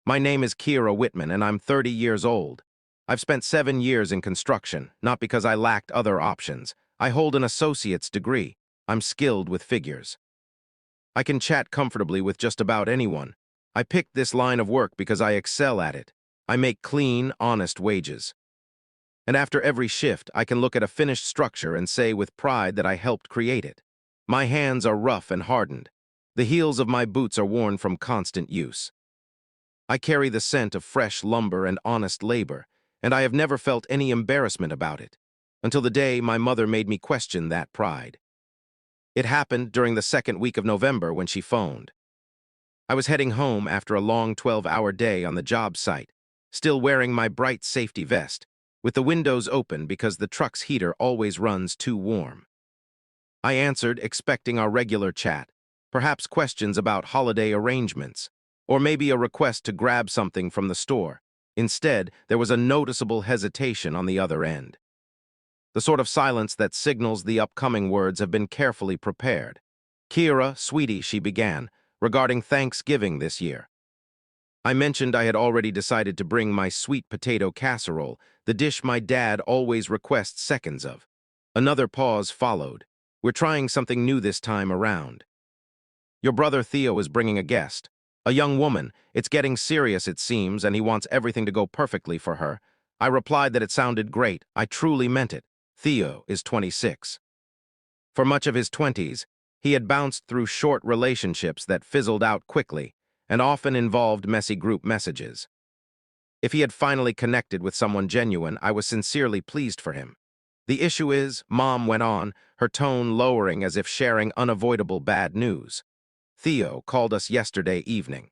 My name is Kira Whitman, and I'm 30 years old. I've spent 7 years in construction, not because I lacked other options. I hold an associate's degree. I'm skilled with figures. I can chat comfortably with just about anyone. I picked this line of work because I excel at it. I make clean, honest wages. And after every shift, I can look at a finished structure and say with pride that I helped create it. My hands are rough and hardened. The heels of my boots are worn from constant use. I carry the scent of fresh lumber and honest labor, and I have never felt any embarrassment about it, until the day my mother made me question that pride. It happened during the second week of November when she phoned. I was heading home after a long 12-hour day on the job site, still wearing my bright safety vest, with the windows open because the truck's heater always runs too warm. I answered, expecting our regular chat, perhaps questions about holiday arrangements, or maybe a request to grab something from the store. Instead, there was a noticeable hesitation on the other end. The sort of silence that signals the upcoming words have been carefully prepared. "Kira, sweetie," she began, "regarding Thanksgiving this year." I mentioned I had already decided to bring my sweet potato casserole, the dish my dad always requests seconds of. Another pause followed. "We're trying something new this time around. Your brother Theo is bringing a guest. A young woman. It's getting serious, it seems, and he wants everything to go perfectly for her." I replied that it sounded great. I truly meant it. Theo is 26. For much of his 20s, he had bounced through short relationships that fizzled out quickly and often involved messy group messages. If he had finally connected with someone genuine, I was sincerely pleased for him. "The issue is," Mom went on, her tone lowering as if sharing unavoidable bad news. "Theo called us yesterday evening.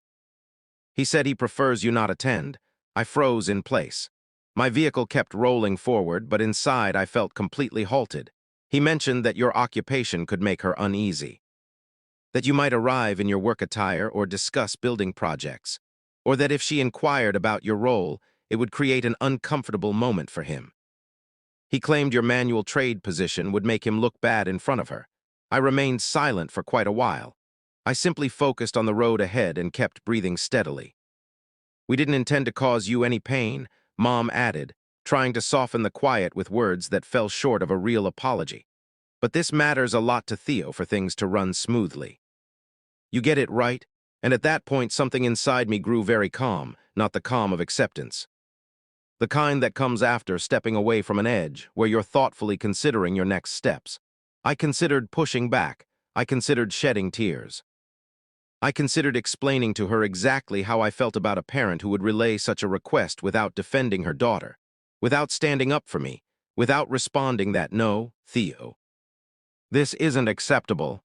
He said he prefers you not attend." I froze in place. My vehicle kept rolling forward, but inside I felt completely halted. "He mentioned that your occupation could make her uneasy. That you might arrive in your work attire or discuss building projects. Or that if she inquired about your role, it would create an uncomfortable moment for him. He claimed your manual trade position would make him look bad in front of her." I remained silent for quite a while. I simply focused on the road ahead and kept breathing steadily. "We didn't intend to cause you any pain," Mom added, trying to soften the quiet with words that fell short of a real apology. "But this matters a lot to Theo for things to run smoothly. You get it right?" And at that point, something inside me grew very calm, not the calm of acceptance. The kind that comes after stepping away from an edge, where you're thoughtfully considering your next steps. I considered pushing back. I considered shedding tears. I considered explaining to her exactly how I felt about a parent who would relay such a request without defending her daughter, without standing up for me, without responding that, "No, Theo, this isn't acceptable."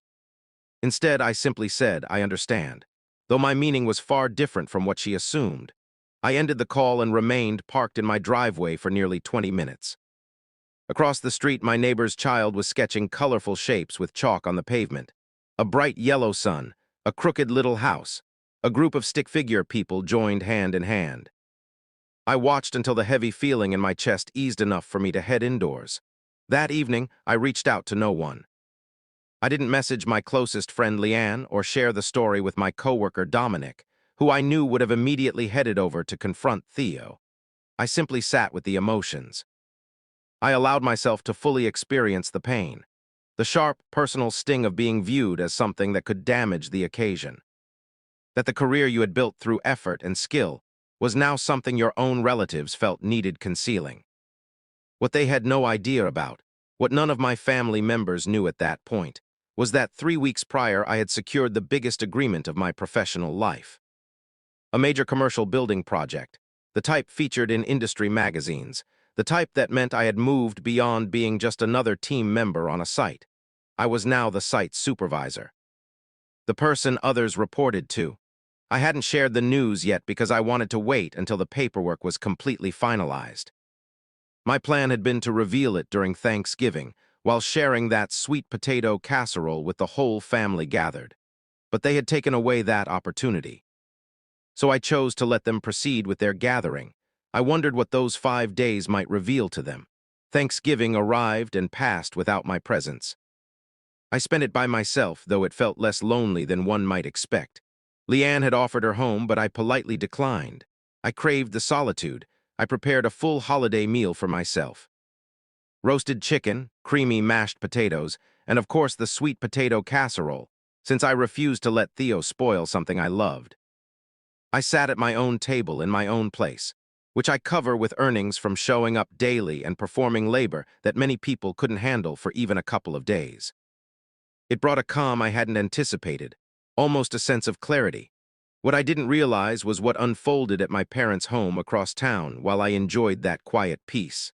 Instead, I simply said, "I understand," though my meaning was far different from what she assumed. I ended the call and remained parked in my driveway for nearly 20 minutes. Across the street, my neighbor's child was sketching colorful shapes with chalk on the pavement. A bright yellow sun, a crooked little house. A group of stick figure people joined hand in hand. I watched until the heavy feeling in my chest eased enough for me to head indoors. That evening, I reached out to no one. I didn't message my closest friend Leanne or share the story with my coworker Dominic, who I knew would have immediately headed over to confront Theo. I simply sat with the emotions. I allowed myself to fully experience the pain, the sharp, personal sting of being viewed as something that could damage the occasion. That the career you had built through effort and skill was now something your own relatives felt needed concealing. What they had no idea about, what none of my family members knew at that point, was that 3 weeks prior I had secured the biggest agreement of my professional life. A major commercial building project, the type featured in industry magazines, the type that meant I had moved beyond being just another team member on a site. I was now the site supervisor. The person others reported to. I hadn't shared the news yet because I wanted to wait until the paperwork was completely finalized. My plan had been to reveal it during Thanksgiving, while sharing that sweet potato casserole with the whole family gathered. But they had taken away that opportunity. So I chose to let them proceed with their gathering. I wondered what those 5 days might reveal to them. Thanksgiving arrived and passed without my presence. I spent it by myself, though it felt less lonely than one might expect. Leanne had offered her home, but I politely declined. I craved the solitude. I prepared a full holiday meal for myself. Roasted chicken, creamy mashed potatoes, and of course the sweet potato casserole, since I refused to let Theo spoil something I loved. I sat at my own table in my own place, which I cover with earnings from showing up daily and performing labor that many people couldn't handle for even a couple of days. It brought a calm I hadn't anticipated, almost a sense of clarity. What I didn't realize was what unfolded at my parents' home across town while I enjoyed that quiet peace.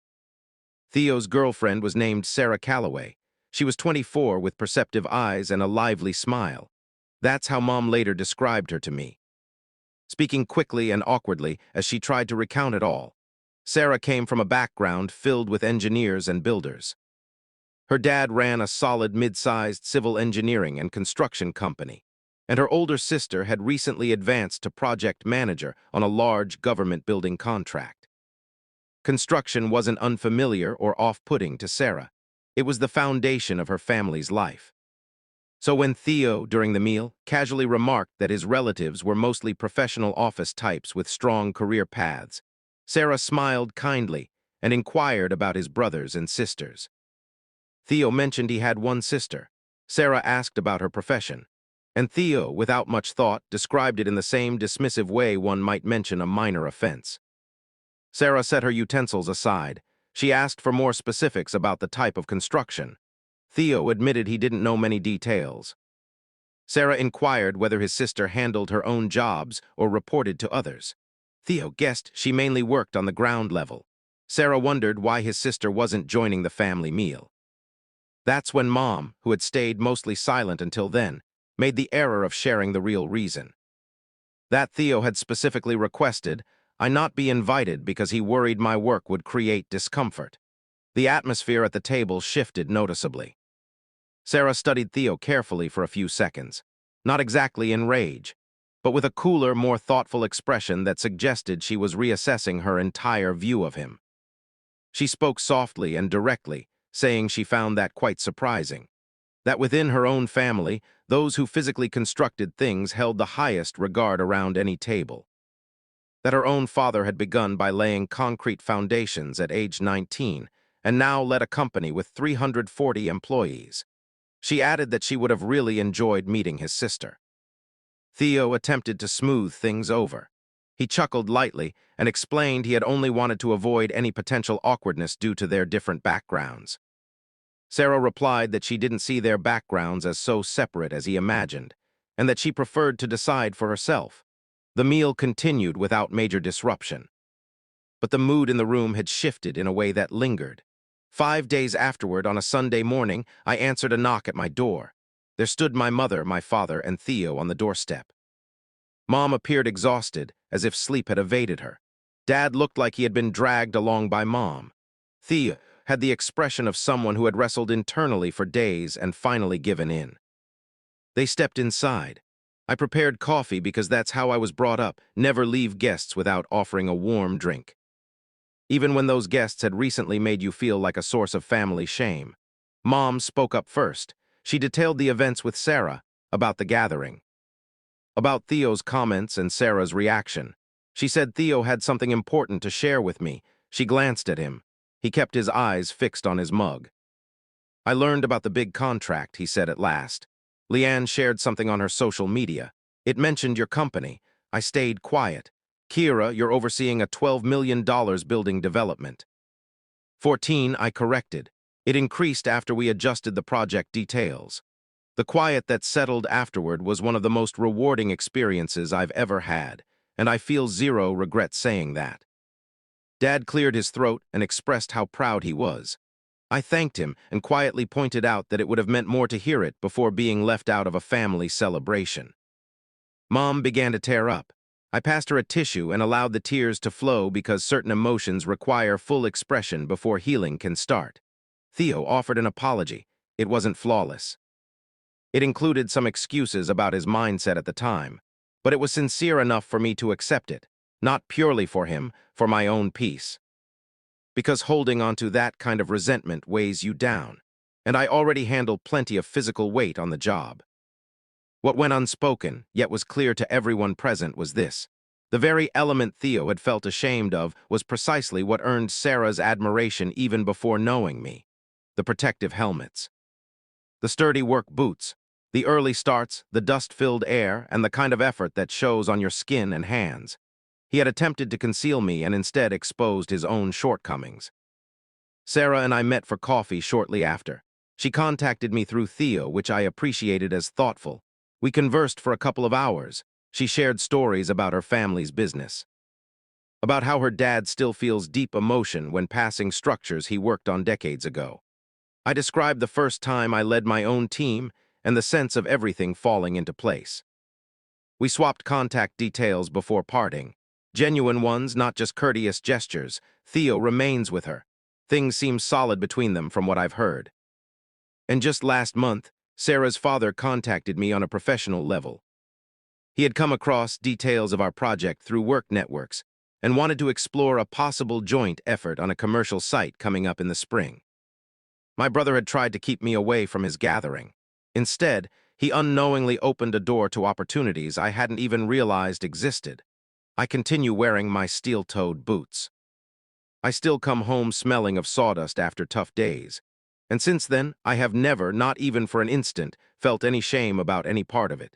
Theo's girlfriend was named Sarah Calloway. She was 24 with perceptive eyes and a lively smile. That's how Mom later described her to me. Speaking quickly and awkwardly as she tried to recount it all, Sarah came from a background filled with engineers and builders. Her dad ran a solid mid-sized civil engineering and construction company, and her older sister had recently advanced to project manager on a large government building contract. Construction wasn't unfamiliar or off-putting to Sarah. It was the foundation of her family's life. So when Theo, during the meal, casually remarked that his relatives were mostly professional office types with strong career paths, Sarah smiled kindly and inquired about his brothers and sisters. Theo mentioned he had one sister. Sarah asked about her profession, and Theo, without much thought, described it in the same dismissive way one might mention a minor offense. Sarah set her utensils aside. She asked for more specifics about the type of construction. Theo admitted he didn't know many details. Sarah inquired whether his sister handled her own jobs or reported to others. Theo guessed she mainly worked on the ground level. Sarah wondered why his sister wasn't joining the family meal. That's when Mom, who had stayed mostly silent until then, made the error of sharing the real reason. That Theo had specifically requested I not be invited because he worried my work would create discomfort. The atmosphere at the table shifted noticeably. Sarah studied Theo carefully for a few seconds, not exactly in rage, but with a cooler, more thoughtful expression that suggested she was reassessing her entire view of him. She spoke softly and directly, saying she found that quite surprising. That within her own family, those who physically constructed things held the highest regard around any table. That her own father had begun by laying concrete foundations at age 19 and now led a company with 340 employees. She added that she would have really enjoyed meeting his sister. Theo attempted to smooth things over. He chuckled lightly and explained he had only wanted to avoid any potential awkwardness due to their different backgrounds. Sarah replied that she didn't see their backgrounds as so separate as he imagined, and that she preferred to decide for herself. The meal continued without major disruption. But the mood in the room had shifted in a way that lingered. 5 days afterward, on a Sunday morning, I answered a knock at my door. There stood my mother, my father, and Theo on the doorstep. Mom appeared exhausted, as if sleep had evaded her. Dad looked like he had been dragged along by Mom. Theo had the expression of someone who had wrestled internally for days and finally given in. They stepped inside. I prepared coffee because that's how I was brought up, never leave guests without offering a warm drink. Even when those guests had recently made you feel like a source of family shame. Mom spoke up first. She detailed the events with Sarah, about the gathering, about Theo's comments and Sarah's reaction. She said Theo had something important to share with me. She glanced at him. He kept his eyes fixed on his mug. I learned about the big contract, he said at last. Leanne shared something on her social media. It mentioned your company. I stayed quiet. Kira, you're overseeing a $12 million building development. 14, I corrected. It increased after we adjusted the project details. The quiet that settled afterward was one of the most rewarding experiences I've ever had, and I feel zero regret saying that. Dad cleared his throat and expressed how proud he was. I thanked him and quietly pointed out that it would have meant more to hear it before being left out of a family celebration. Mom began to tear up. I passed her a tissue and allowed the tears to flow because certain emotions require full expression before healing can start. Theo offered an apology. It wasn't flawless. It included some excuses about his mindset at the time, but it was sincere enough for me to accept it, not purely for him, for my own peace. Because holding on to that kind of resentment weighs you down, and I already handle plenty of physical weight on the job. What went unspoken, yet was clear to everyone present, was this. The very element Theo had felt ashamed of was precisely what earned Sarah's admiration even before knowing me. The protective helmets. The sturdy work boots. The early starts, the dust-filled air, and the kind of effort that shows on your skin and hands. He had attempted to conceal me and instead exposed his own shortcomings. Sarah and I met for coffee shortly after. She contacted me through Theo, which I appreciated as thoughtful. We conversed for a couple of hours. She shared stories about her family's business, about how her dad still feels deep emotion when passing structures he worked on decades ago. I described the first time I led my own team and the sense of everything falling into place. We swapped contact details before parting. Genuine ones, not just courteous gestures. Theo remains with her. Things seem solid between them from what I've heard. And just last month, Sarah's father contacted me on a professional level. He had come across details of our project through work networks and wanted to explore a possible joint effort on a commercial site coming up in the spring. My brother had tried to keep me away from his gathering. Instead, he unknowingly opened a door to opportunities I hadn't even realized existed. I continue wearing my steel-toed boots. I still come home smelling of sawdust after tough days. And since then, I have never, not even for an instant, felt any shame about any part of it.